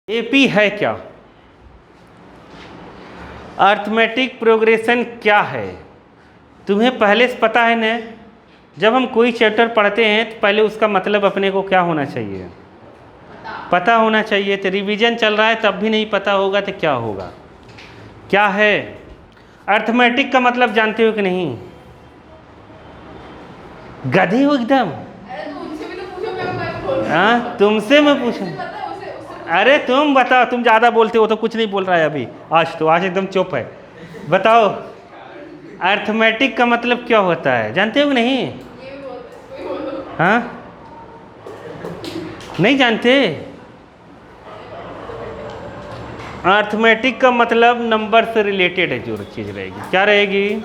AP है क्या? Arithmetic progression क्या है? तुम्हें पहले से पता है ना? जब हम कोई चैप्टर पढ़ते हैं तो पहले उसका मतलब अपने को क्या होना चाहिए, पता होना चाहिए। तो रिवीजन चल रहा है तब भी नहीं पता होगा तो क्या होगा? क्या है अर्थमेटिक का मतलब? जानते हो कि नहीं? गधी हो एकदम। हाँ, तुमसे मैं पूछूं? अरे तुम बताओ, तुम ज़्यादा बोलते हो तो कुछ नहीं बोल रहा है अभी। आज एकदम चुप है। बताओ अर्थमेटिक का मतलब क्या होता है? जानते हो कि नहीं? हाँ, नहीं जानते? अर्थमेटिक का मतलब नंबर से रिलेटेड है, जो चीज़ रहेगी क्या रहेगी?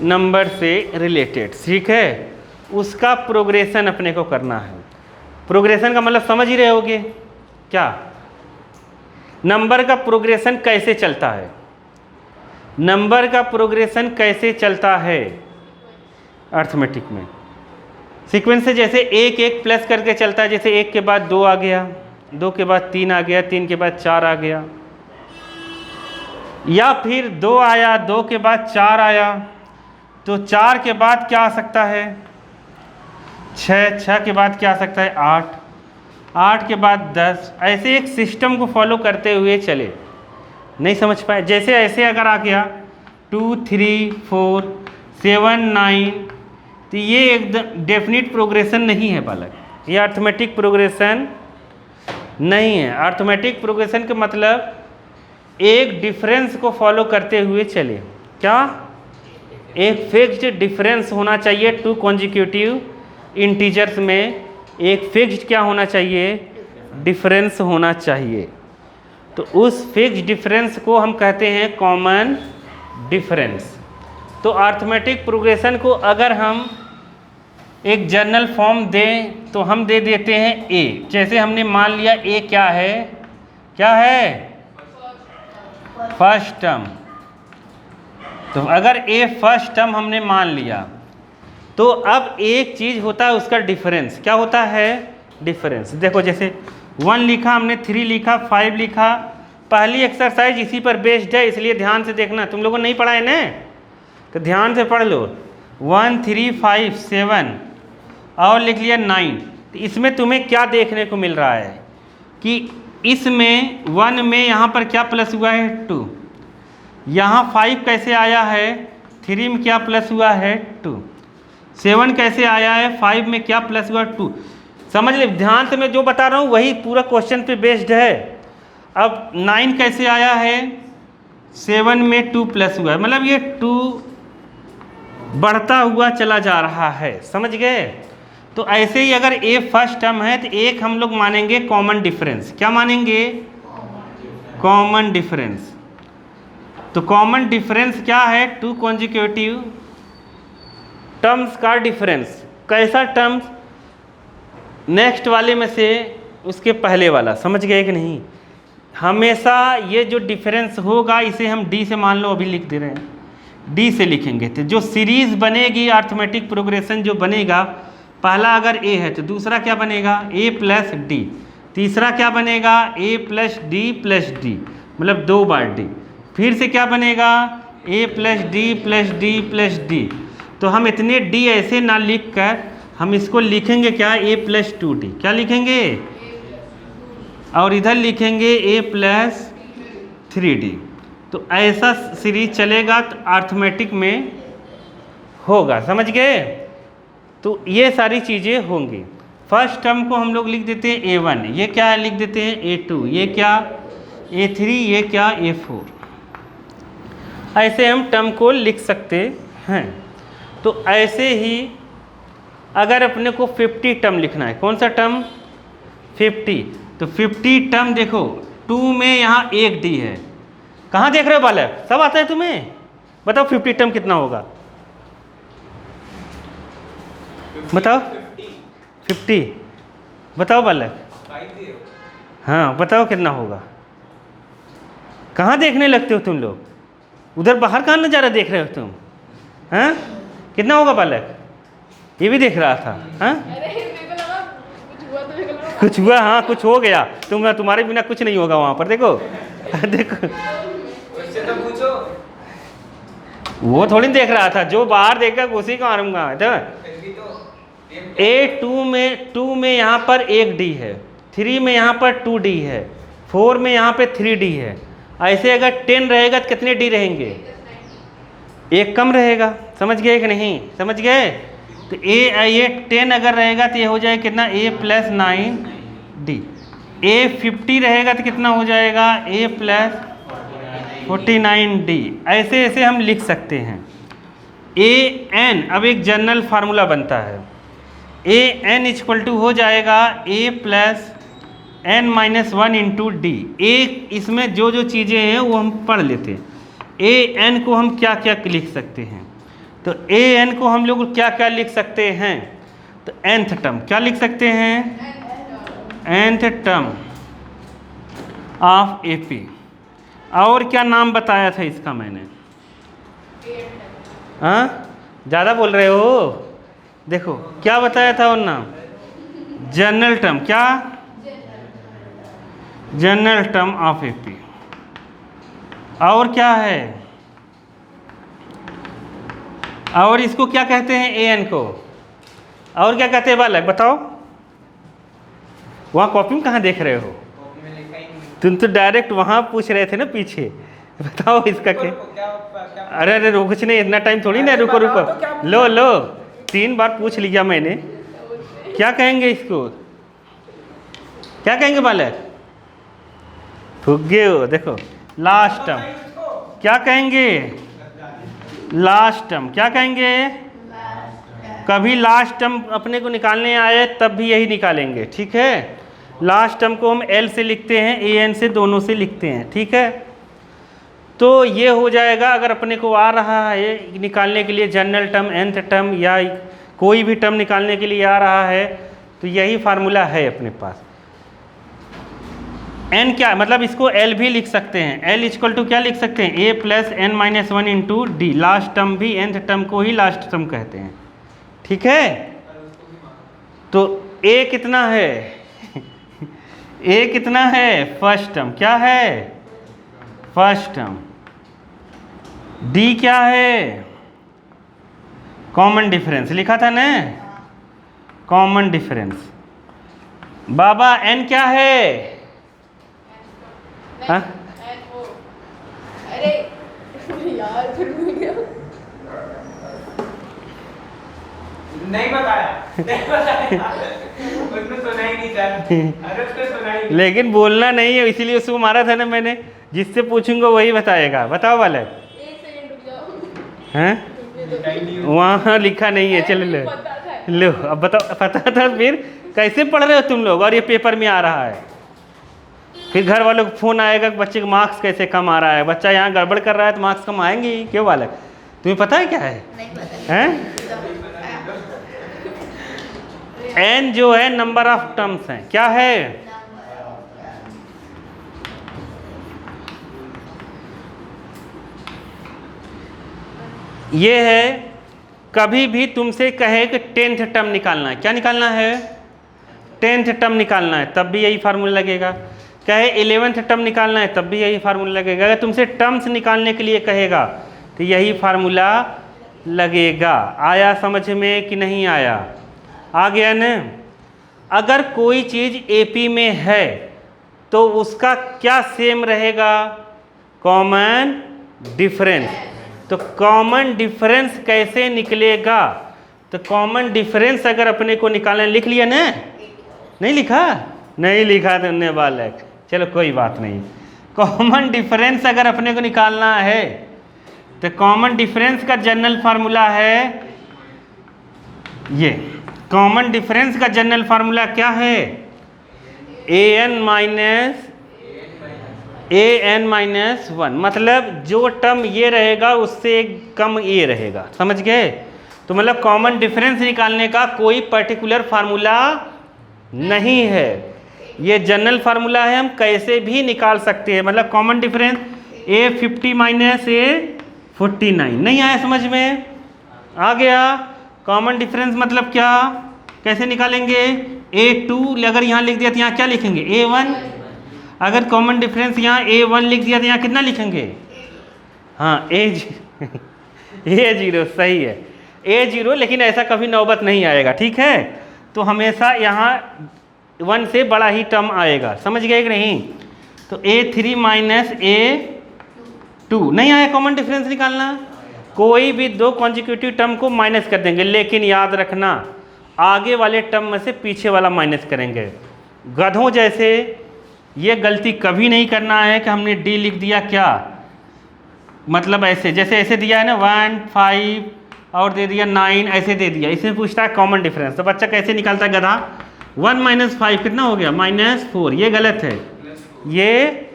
नंबर से रिलेटेड, ठीक है। उसका प्रोग्रेशन अपने को करना है। प्रोग्रेशन का मतलब समझ ही रहे होगे क्या? नंबर का प्रोग्रेशन कैसे चलता है? नंबर का प्रोग्रेशन कैसे चलता है अर्थमेटिक में? सीक्वेंस से जैसे एक एक प्लस करके चलता है, जैसे एक के बाद दो आ गया, दो के बाद तीन आ गया, तीन के बाद चार आ गया, या फिर दो आया, दो के बाद चार आया, तो चार के बाद क्या आ सकता है? छः, छः के बाद क्या आ सकता है? आठ, आठ के बाद 10। ऐसे एक सिस्टम को फॉलो करते हुए चले। नहीं समझ पाए? जैसे ऐसे अगर आ गया 2 3 4 7 9, तो ये एक डेफिनिट प्रोग्रेशन नहीं है बालक, ये अर्थमेटिक प्रोग्रेशन नहीं है। अर्थमेटिक प्रोग्रेशन का मतलब एक डिफरेंस को फॉलो करते हुए चले। क्या? एक फिक्स्ड डिफरेंस होना चाहिए टू कॉन्जिक्यूटिव इंटीजर्स में। एक फिक्स्ड क्या होना चाहिए? डिफरेंस होना चाहिए। तो उस फिक्स डिफरेंस को हम कहते हैं कॉमन डिफरेंस। तो अर्थमेटिक प्रोग्रेशन को अगर हम एक जनरल फॉर्म दें तो हम दे देते हैं ए। जैसे हमने मान लिया ए क्या है? क्या है? First term. तो अगर ए फर्स्ट टर्म हमने मान लिया, तो अब एक चीज़ होता है उसका डिफरेंस। क्या होता है? डिफरेंस। देखो जैसे 1 लिखा हमने, 3 लिखा, 5 लिखा। पहली एक्सरसाइज इसी पर बेस्ड है, इसलिए ध्यान से देखना। तुम लोगों ने नहीं पढ़ा है ना, तो ध्यान से पढ़ लो। 1 3 5 7 और लिख लिया 9। तो इसमें तुम्हें क्या देखने को मिल रहा है कि इसमें 1 में यहाँ पर क्या प्लस हुआ है? 2। यहाँ 5 कैसे आया है? 3 में क्या प्लस हुआ है? 2। 7 कैसे आया है? 5 में क्या प्लस हुआ? 2। समझ ले, ध्यान से मैं जो बता रहा हूँ वही पूरा क्वेश्चन पे बेस्ड है। अब 9 कैसे आया है? 7 में 2 प्लस हुआ है, मतलब ये 2 बढ़ता हुआ चला जा रहा है। समझ गए? तो ऐसे ही अगर ए फर्स्ट टर्म है तो एक हम लोग मानेंगे कॉमन डिफरेंस। क्या मानेंगे? Common difference. तो कॉमन डिफरेंस क्या है? टू कॉन्जिक्यूटिव टर्म्स का डिफरेंस। कैसा टर्म्स? नेक्स्ट वाले में से उसके पहले वाला। समझ गए कि नहीं? हमेशा ये जो डिफरेंस होगा इसे हम डी से, मान लो अभी लिख दे रहे हैं, डी से लिखेंगे। तो जो सीरीज बनेगी अर्थमेटिक प्रोग्रेशन जो बनेगा, पहला अगर ए है तो दूसरा क्या बनेगा? A plus D. तीसरा क्या बनेगा? A plus D plus D, मतलब 2 बार डी। फिर से क्या बनेगा? A plus D plus D plus D. तो हम इतने डी ऐसे ना लिख कर हम इसको लिखेंगे क्या? ए प्लस 2d। क्या लिखेंगे? और इधर लिखेंगे ए प्लस 3d। तो ऐसा सीरीज चलेगा तो अर्थमेटिक में होगा। समझ गए? तो ये सारी चीज़ें होंगी। फर्स्ट टर्म को हम लोग लिख देते हैं a1, ये क्या है? लिख देते हैं a2, ये क्या? a3, ये क्या? a4। ऐसे हम टर्म को लिख सकते हैं। तो ऐसे ही अगर अपने को 50 टर्म लिखना है, कौन सा टर्म? 50। तो 50 टर्म देखो, 2 में यहाँ एक डी है। कहाँ देख रहे हो बालक? सब आता है तुम्हें? बताओ 50 टर्म कितना होगा? बताओ 50। बताओ बालक। हाँ बताओ कितना होगा? कहाँ देखने लगते हो तुम लोग? उधर बाहर कहाँ नज़ारा देख रहे हो तुम? हाँ, कितना होगा बालक? ये भी देख रहा था। हाँ, कुछ हुआ? हाँ कुछ हो गया, तुम्हारे बिना कुछ नहीं होगा वहाँ पर। देखो देखो उससे तो पूछो। वो थोड़ी देख रहा था, जो बाहर देखा उसी को मारूंगा। फिर भी तो टू में यहाँ पर एक डी है, 3 में यहाँ पर 2 डी है, 4 में यहाँ पे 3 डी है। ऐसे अगर 10 रहेगा तो कितने डी रहेंगे? एक कम रहेगा। समझ गए कि नहीं? समझ गए? तो ये 10 अगर रहेगा तो ये हो जाएगा कितना? a + 9 D. a 50 रहेगा तो कितना हो जाएगा? a + 49 D. ऐसे ऐसे हम लिख सकते हैं। an अब एक जनरल फार्मूला बनता है, an = हो जाएगा a + n-1 × d। एक इसमें जो जो चीज़ें हैं वो हम पढ़ लेते हैं। an को हम क्या क्या लिख सकते हैं? तो an को हम लोग क्या क्या लिख सकते हैं? तो nth टर्म क्या लिख सकते हैं? nth term of AP। और क्या नाम बताया था इसका मैंने? हाँ ज़्यादा बोल रहे हो। देखो क्या बताया था और नाम? General term. क्या? General term of AP। और क्या है? और इसको क्या कहते हैं? an को। और क्या कहते हैं बालक? बताओ। वहाँ कॉपी में कहाँ देख रहे हो? तुम तो डायरेक्ट वहाँ पूछ रहे थे ना पीछे। बताओ इसका क्या? अरे अरे रुको, कुछ नहीं, इतना टाइम थोड़ी ना। रुको रुको, लो लो, 3 बार पूछ लिया मैंने। क्या कहेंगे इसको? क्या कहेंगे बालक? फुग्गे हो। देखो लास्ट टर्म क्या कहेंगे? लास्ट टर्म क्या कहेंगे? कभी लास्ट टर्म अपने को निकालने आए तब भी यही निकालेंगे, ठीक है। लास्ट टर्म को हम L से लिखते हैं, an से, दोनों से लिखते हैं, ठीक है। तो ये हो जाएगा। अगर अपने को आ रहा है निकालने के लिए जनरल टर्म, nth टर्म या कोई भी टर्म निकालने के लिए आ रहा है, तो यही फार्मूला है अपने पास। n क्या मतलब? इसको L भी लिख सकते हैं। L = क्या लिख सकते हैं? a + n-1 × d। Last term भी nth टर्म को ही लास्ट टर्म कहते हैं, ठीक है। तो a कितना है? a कितना है? First term. क्या है? First term. d क्या है? Common difference. लिखा था ना, कॉमन डिफरेंस। बाबा n क्या है? हाँ? अरे यार फिर भूल गया। नहीं बताया, नहीं बताया। उसने सुना ही नहीं था। अरे उसने सुना ही नहीं। लेकिन बोलना नहीं है, इसीलिए उसको मारा था ना मैंने। जिससे पूछूंगा वही बताएगा। बताओ वाले। 1 सेकंड रुक जाओ। हैं? वहाँ लिखा नहीं है। चलो लो पता था। लो, अब बताओ। पता था? फिर कैसे पढ़ रहे हो तुम लोग? और ये पेपर में आ रहा है, फिर घर वालों को फोन आएगा कि बच्चे का मार्क्स कैसे कम आ रहा है। बच्चा यहाँ गड़बड़ कर रहा है तो मार्क्स कम आएंगे ही। क्यों बालक, तुम्हें पता है क्या है? नहीं पता। हैं? n जो है नंबर ऑफ टर्म्स हैं। क्या है? ये है। कभी भी तुमसे कहे कि 10th टर्म निकालना है, क्या निकालना है? 10th टर्म निकालना है, तब भी यही फार्मूला लगेगा। कहे 11th टर्म निकालना है, तब भी यही फार्मूला लगेगा। अगर तुमसे टर्म्स निकालने के लिए कहेगा तो यही फार्मूला लगेगा। आया समझ में कि नहीं आया? आ गया न? अगर कोई चीज़ AP में है तो उसका क्या सेम रहेगा? Common difference. तो कॉमन डिफरेंस कैसे निकलेगा? तो कॉमन डिफरेंस अगर अपने को निकालना, लिख लिया ना? नहीं लिखा? नहीं लिखा तुमने बालक। चलो कोई बात नहीं। कॉमन डिफरेंस अगर अपने को निकालना है तो कॉमन डिफरेंस का जनरल फार्मूला है ये। कॉमन डिफरेंस का जनरल फार्मूला क्या है? an-1। मतलब जो टर्म ये रहेगा उससे कम ये रहेगा। समझ गए? तो मतलब कॉमन डिफरेंस निकालने का कोई पर्टिकुलर फार्मूला नहीं है, ये जनरल फार्मूला है। हम कैसे भी निकाल सकते हैं। मतलब कॉमन डिफरेंस a50 - a49। नहीं आया समझ में? आ गया? कॉमन डिफरेंस मतलब क्या? कैसे निकालेंगे? A2 अगर यहाँ लिख दिया तो यहाँ क्या लिखेंगे A1। अगर कॉमन डिफरेंस यहाँ A1 लिख दिया तो यहाँ कितना लिखेंगे, हाँ A0 सही है A0, लेकिन ऐसा कभी नौबत नहीं आएगा, ठीक है। तो हमेशा यहाँ 1 से बड़ा ही टर्म आएगा, समझ गए कि नहीं। तो A3 माइनस A2 नहीं आया, कॉमन डिफरेंस निकालना, कोई भी दो कॉन्जिक्यूटिव टर्म को माइनस कर देंगे, लेकिन याद रखना आगे वाले टर्म में से पीछे वाला माइनस करेंगे। गधों जैसे ये गलती कभी नहीं करना है कि हमने D लिख दिया, क्या मतलब ऐसे जैसे ऐसे दिया है ना 1 5 और दे दिया 9 ऐसे दे दिया, इसमें पूछता है कॉमन डिफरेंस, तो बच्चा कैसे निकालता है गधा, 1 माइनस 5 कितना हो गया -4, ये गलत है, ये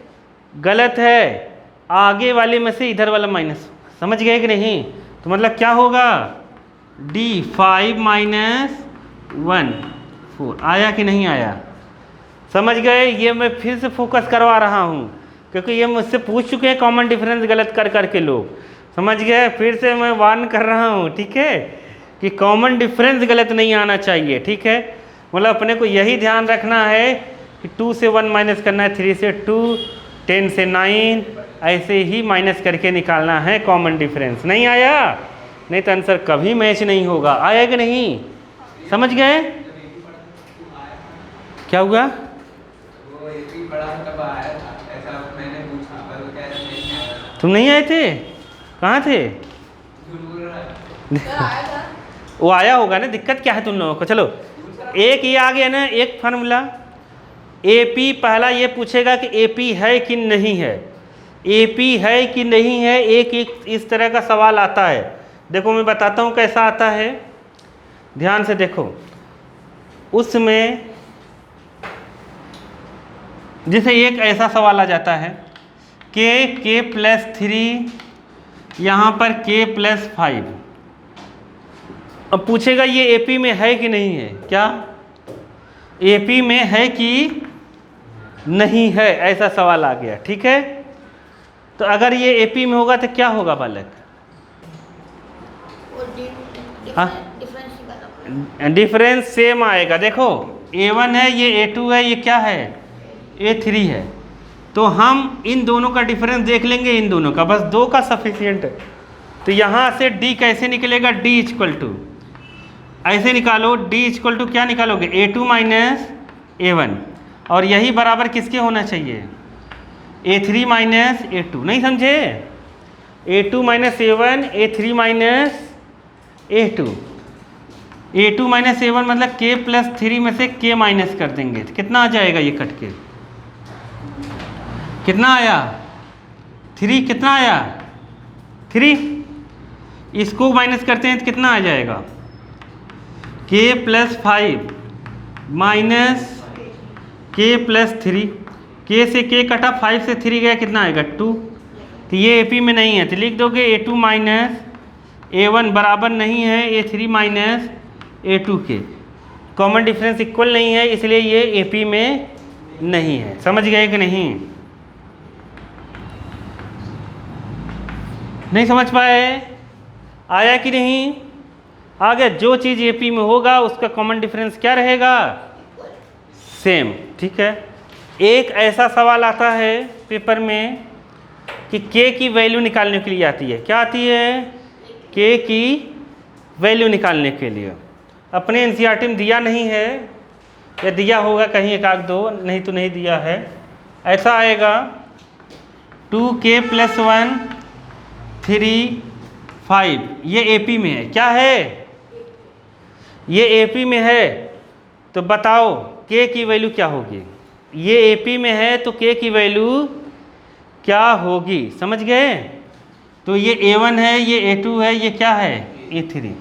गलत है, आगे वाले में से इधर वाला माइनस, समझ गए कि नहीं। तो मतलब क्या होगा D 5 माइनस 1 4, आया कि नहीं आया, समझ गए। ये मैं फिर से फोकस करवा रहा हूँ क्योंकि ये मुझसे पूछ चुके हैं कॉमन डिफरेंस गलत कर करके लोग, समझ गए। फिर से मैं वार्न कर रहा हूँ, ठीक है, कि कॉमन डिफरेंस गलत नहीं आना चाहिए, ठीक है। मतलब अपने को यही ध्यान रखना है कि 2 से 1 माइनस करना है, 3 से 2, 10 से 9, ऐसे ही माइनस करके निकालना है कॉमन डिफरेंस। नहीं आया, नहीं तो आंसर कभी मैच नहीं होगा, आया कि नहीं, समझ गए। क्या हुआ, वो AP बड़ा तब आया था, ऐसा मैंने पूछा पर वो कह रहे नहीं आया। तुम नहीं आए थे, कहाँ थे, झूठ बोल रहा है। क्या आया था? वो आया होगा ना, दिक्कत क्या है तुम लोगों को। चलो एक ये आ गया ना, एक फार्मूला AP, पहला ये पूछेगा कि AP है कि नहीं है, AP है कि नहीं है, एक इस तरह का सवाल आता है। देखो मैं बताता हूँ कैसा आता है, ध्यान से देखो। उसमें जैसे एक ऐसा सवाल आ जाता है k प्लस 3 यहाँ पर k प्लस 5, अब पूछेगा ये AP में है कि नहीं है, क्या AP में है कि नहीं है, ऐसा सवाल आ गया, ठीक है। तो अगर ये AP में होगा तो क्या होगा बालक, डिफरेंस निकालो, डिफरेंस सेम आएगा। देखो A1 है, ये A2 है, ये क्या है A3 है, तो हम इन दोनों का डिफरेंस देख लेंगे, इन दोनों का, बस 2 का सफिशिएंट है। तो यहाँ से D कैसे निकलेगा, D इक्वल टू ऐसे निकालो, D इक्वल टू क्या निकालोगे A2 माइनस A1, और यही बराबर किसके होना चाहिए A3 माइनस A2, नहीं समझे, A2 minus A1 A3 minus A2, A2 minus A1 मतलब k प्लस 3 में से k माइनस कर देंगे तो कितना आ जाएगा, ये कट के कितना आया 3, कितना आया 3, इसको माइनस करते हैं तो कितना आ जाएगा k plus 5 minus k plus 3, k से k कटा 5 से 3 गया, कितना आएगा 2। तो ये AP में नहीं है तो लिख दोगे A2 माइनस A1 बराबर नहीं है A3 माइनस A2 के, कॉमन डिफरेंस इक्वल नहीं है, इसलिए ये AP में नहीं है, समझ गए कि नहीं, नहीं समझ पाए, आया कि नहीं, आ गया। जो चीज़ AP में होगा उसका कॉमन डिफरेंस क्या रहेगा, सेम, ठीक है। एक ऐसा सवाल आता है पेपर में कि k की वैल्यू निकालने के लिए आती है, क्या आती है, k की वैल्यू निकालने के लिए। अपने NCERT में दिया नहीं है, या दिया होगा कहीं एक आध दो, नहीं तो नहीं दिया है। ऐसा आएगा 2k प्लस 1 3 5, ये AP में है, क्या है, ये AP में है, तो बताओ k की वैल्यू क्या होगी, ये AP में है तो k की वैल्यू क्या होगी, समझ गए। तो ये A1 है, ये A2 है, ये क्या है A3,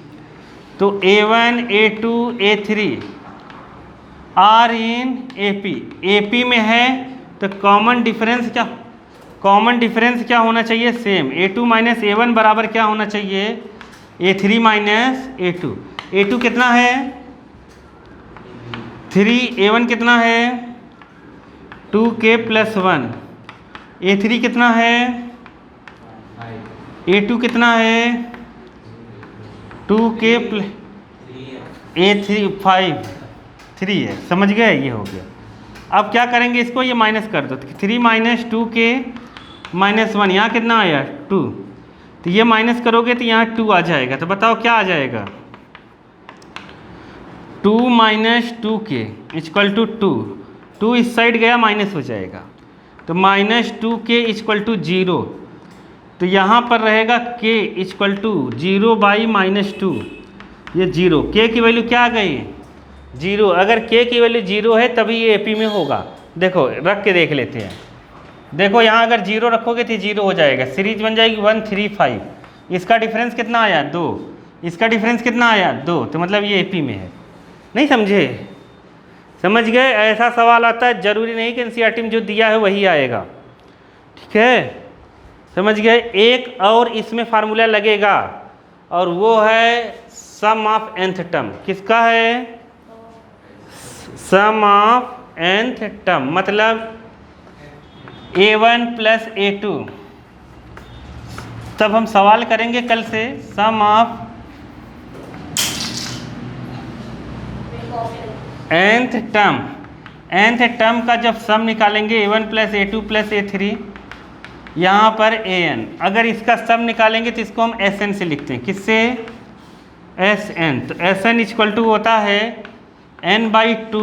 तो A1 A2 A3 are in AP में है तो कॉमन डिफरेंस क्या, कॉमन डिफरेंस क्या होना चाहिए, सेम। A2 माइनस A1 बराबर क्या होना चाहिए, A3 माइनस A2। A2 कितना है 3, A1 कितना है 2k प्लस 1, A3 कितना है, A2 कितना है 2k प्लस A3 5, 3 है, समझ गए, ये हो गया। अब क्या करेंगे, इसको ये माइनस कर दो, 3 माइनस 2k माइनस 1, यहाँ कितना आया 2, तो ये माइनस करोगे तो यहाँ 2 आ जाएगा। तो बताओ क्या आ जाएगा, 2 माइनस 2k इक्वल टू 2 इस साइड गया माइनस हो जाएगा, तो माइनस 2k इक्वल टू 0। तो यहाँ पर रहेगा k equal to 0 by minus 2, ये 0, k की वैल्यू क्या आ गई 0। अगर k की वैल्यू 0 है तभी ये AP में होगा। देखो रख के देख लेते हैं, देखो यहाँ अगर 0 रखोगे तो 0 हो जाएगा, सीरीज बन जाएगी 1 3 5, इसका डिफरेंस कितना आया 2, इसका डिफरेंस कितना आया 2, तो मतलब ये AP में है। नहीं समझे, समझ गए। ऐसा सवाल आता है, जरूरी नहीं कि NCERT में जो दिया है वही आएगा, ठीक है, समझ गए। एक और इसमें फार्मूला लगेगा और वो है सम ऑफ nth टर्म। किसका है, सम ऑफ nth टर्म, मतलब a1 प्लस a2। तब हम सवाल करेंगे कल से sum of nth term, nth term का जब सम निकालेंगे a1 plus a2 plus a3, यहाँ पर an, अगर इसका सम निकालेंगे तो इसको हम Sn से लिखते हैं, किससे Sn। तो Sn इक्वल टू होता है n by 2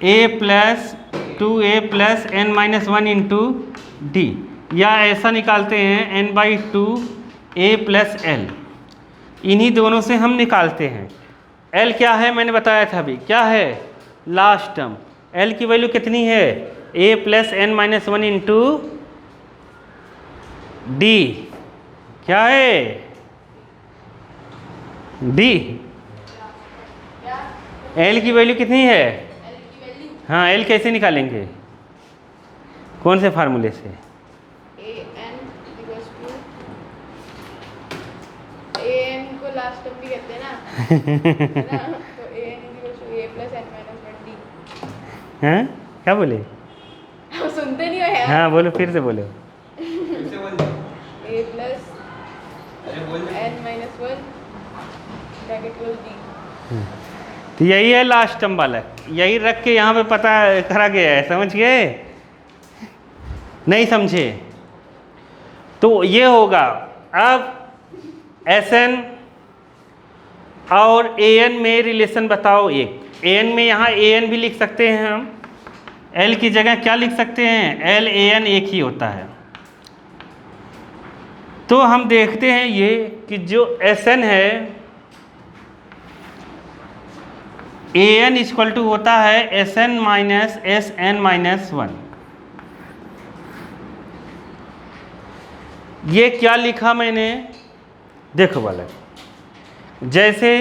a plus 2a plus n minus 1 into D, या ऐसा निकालते हैं n by 2 a plus l, इन्हीं दोनों से हम निकालते हैं। l क्या है मैंने बताया था अभी, क्या है लास्ट टर्म, l की वैल्यू कितनी है a plus n minus 1 into D, क्या है डी, l की वैल्यू कितनी है, हाँ l कैसे निकालेंगे, कौन से फार्मूले से, an को लास्ट टर्म भी कहते हैं ना, है ना? तो an a plus n minus 1 d। हैं क्या बोले, सुनते नहीं हो यार। हाँ बोलो फिर से बोलो, फिर से बोल दे। a प्लस अरे बोल दे। n minus 1 bracket close d। तो यही है लास्ट टर्म वाला, यही रख के यहाँ पे पता करा गया है, समझ गए, नहीं समझे तो ये होगा। अब Sn और An में रिलेशन बताओ एक, An में यहाँ An भी लिख सकते हैं हम, L की जगह क्या लिख सकते हैं, L An एक ही होता है। तो हम देखते हैं ये कि जो Sn है an इक्वल टू होता है Sn माइनस Sn माइनस 1। ये क्या लिखा मैंने, देखो वाला, जैसे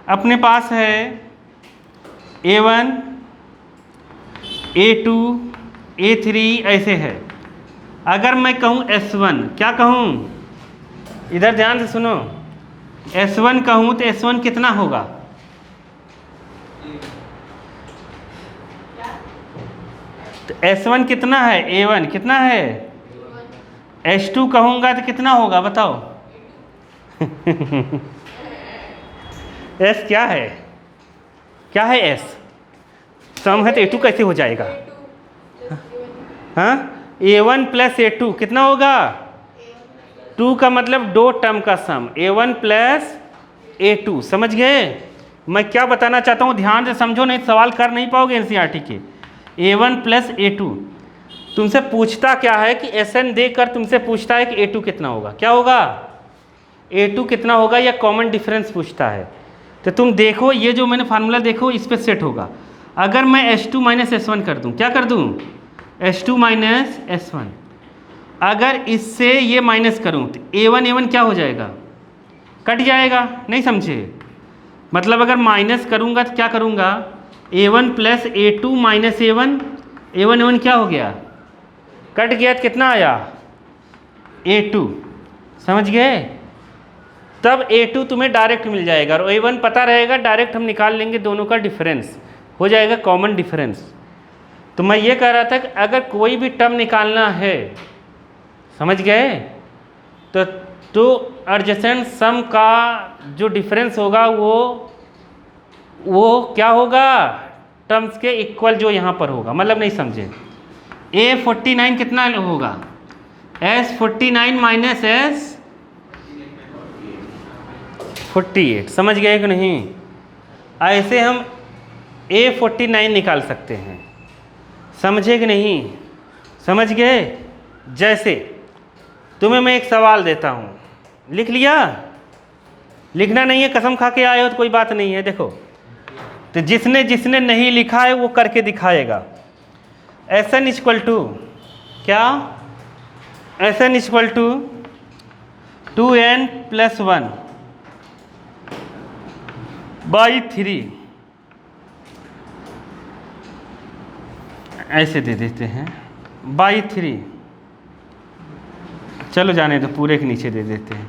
अपने पास है a1 a2 a3 ऐसे है। अगर मैं कहूँ S1, क्या कहूँ, इधर ध्यान से सुनो, S1 कहूँ तो S1 कितना होगा, तो S1 कितना है, A1 कितना है, S2 कहूँगा तो कितना होगा बताओ S क्या है, क्या है S, सम है तो A2 कैसे हो जाएगा, हाँ A1 प्लस A2 कितना होगा, 2 का मतलब दो टर्म का सम, A1 प्लस A2, समझ गए। मैं क्या बताना चाहता हूँ ध्यान से समझो, नहीं सवाल कर नहीं पाओगे NCERT के। A1 प्लस A2 तुमसे पूछता क्या है कि Sn देकर तुमसे पूछता है कि A2 कितना होगा, क्या होगा A2 कितना होगा, या कॉमन डिफरेंस पूछता है। तो तुम देखो ये जो मैंने फार्मूला देखो इस पर सेट होगा। अगर मैं S2 माइनस S1 कर दूँ, क्या कर दूँ, S2 माइनस S1, अगर इससे ये माइनस करूँ तो A1 क्या हो जाएगा, कट जाएगा, नहीं समझे। मतलब अगर माइनस करूँगा तो क्या करूँगा, A1 plus A2 minus A1, A1 क्या हो गया, कट गया तो कितना आया A2, समझ गए। तब A2 तुम्हें डायरेक्ट मिल जाएगा और A1 पता रहेगा, डायरेक्ट हम निकाल लेंगे, दोनों का डिफरेंस हो जाएगा कॉमन डिफरेंस। तो मैं ये कह रहा था कि अगर कोई भी टर्म निकालना है, समझ गए, तो एडजेसेंट सम का जो डिफरेंस होगा वो वो क्या होगा, टर्म्स के इक्वल जो यहाँ पर होगा, मतलब नहीं समझे। A49 कितना होगा, S49 माइनस S48, समझ गए कि नहीं। ऐसे हम A49 निकाल सकते हैं, समझे कि नहीं, समझ गए। जैसे तुम्हें मैं एक सवाल देता हूँ, लिख लिया, लिखना नहीं है, कसम खा के आए हो तो कोई बात नहीं है। देखो तो जिसने जिसने नहीं लिखा है वो करके दिखाएगा। SN इक्वल टू क्या, SN equal to 2n + 1 by 3, ऐसे दे देते हैं बाई 3। चलो जाने दो, पूरे के नीचे दे देते हैं।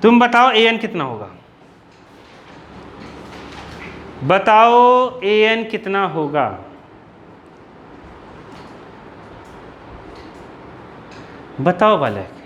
तुम बताओ an कितना होगा, बताओ an कितना होगा। बताओ बालक,